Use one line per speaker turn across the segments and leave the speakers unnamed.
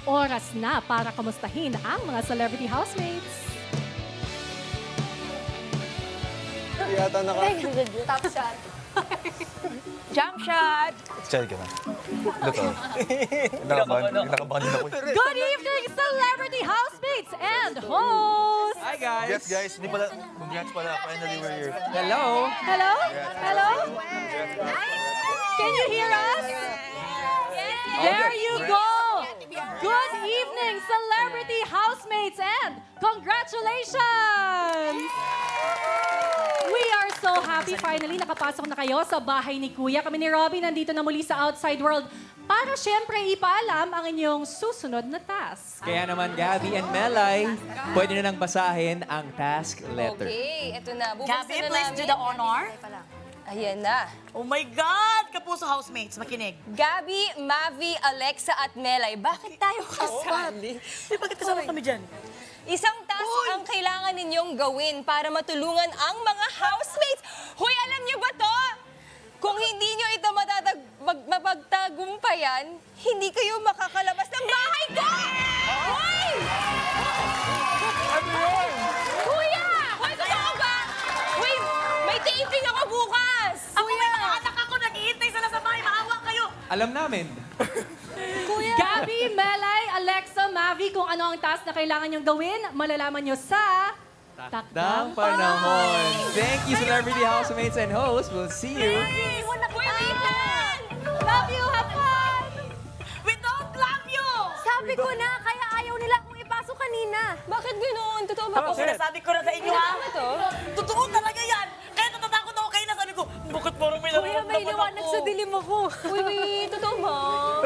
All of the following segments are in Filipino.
Oras na para kamustahin ang mga celebrity housemates.
Yata
Top shot. Jump shot.
Child ka na. Ito. Nakabahan din ako.
Good evening, celebrity housemates and hosts!
Hi guys!
Yes, guys. Hindi pala. Congrats pala. Finally, we're here.
Hello!
Hello? Hello? Can you hear us? There you go! Good evening, celebrity housemates, and congratulations! We are so happy finally nakapasok na kayo sa bahay ni Kuya. Kami ni Robby nandito na muli sa Outside World para syempre ipaalam ang inyong susunod na task.
Kaya naman, Gabby and Melay, pwede na nang basahin ang task letter.
Okay, ito na. Bubuksan
Gabby,
na
please
namin.
do the honor.
Ayan na.
Oh my God! Kapuso housemates, makinig.
Gabby, Mavi, Alexa at Melay, bakit tayo kasali?
Bakit kasama kami dyan?
Isang task ang kailangan ninyong gawin para matulungan ang mga housemates. Hoy, alam niyo ba to? Kung hindi niyo ito mapagtagumpayan, hindi kayo makakalabas ng bahay ko! Hoy! Kuya! Hoy, totoo ba? Hoy, may taping ako bukas!
Ako may mga anak ako, nag-iintay sila sa bahay. Maawa kayo.
Alam namin.
Gabby, Melay, Alexa, Mavi, kung ano ang task na kailangan nyong gawin, malalaman nyo sa
Takdang Panahon. Thank you, celebrity housemates and hosts. We'll see you.
Iwan na po yung iwan!
Love you, have fun!
We don't love you!
Sabi ko na, kaya ayaw nila akong ipasok kanina. Bakit ganoon? Totoo ba?
Ako, sinasabi ko na sa inyo, ha?
Ano to?
Totoo talaga yan! Kaya natatakot ako kayo na sabi ko, bakit parang may nararamdaman ako?
dilim ako. Uy, totoo ba?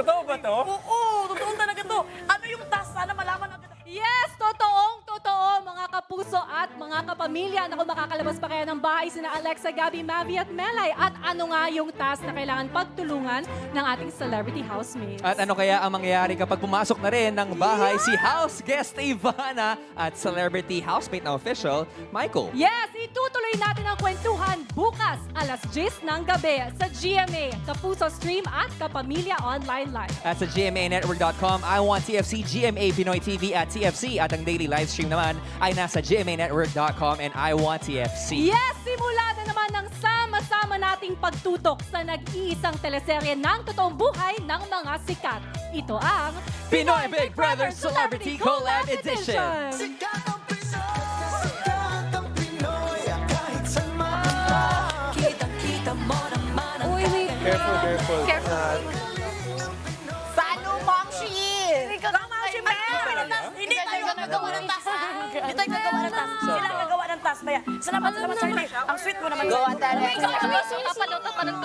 Totoo ba to?
Oo, totoo talaga to. Ano yung task? Sana malaman natin.
Yes, totoo, mga kapuso at mga kapamilya. Naku, makakalabas pa kaya ng bahay sina Alexa, Gabby, Mavi at Melay. At ano nga yung task na kailangan pagtulungan ng ating celebrity housemates?
At ano kaya ang mangyayari kapag pumasok na rin ng bahay si house guest Ivana at celebrity housemate na official, Michael?
Yes, itutuloy natin ang kwentuhan bukas alas 10 ng gabi sa GMA, Kapuso Stream at Kapamilya Online Live.
At sa GMANetwork.com, I Want TFC, GMA Pinoy TV at TFC. At ang daily live stream naman ay nasa GMANetwork.com and I Want TFC.
Yes, simula na naman ng sama-sama nating pagtutok sa nag-iisang teleserye ng totoong buhay ng mga sikat. Ito ang
Pinoy Big Brother Celebrity Collab Edition.
Uy, wait.
Careful.
Sano, Mangshi? Mangshi, hindi tayo gagawa ng task, ha? Hindi tayo gagawa ng task. Sila ang gagawa ng task. Kaya, salamat, Charlie. Ang sweet mo naman.
Gawa talaga.
Ikaw,
Kapanood pa ng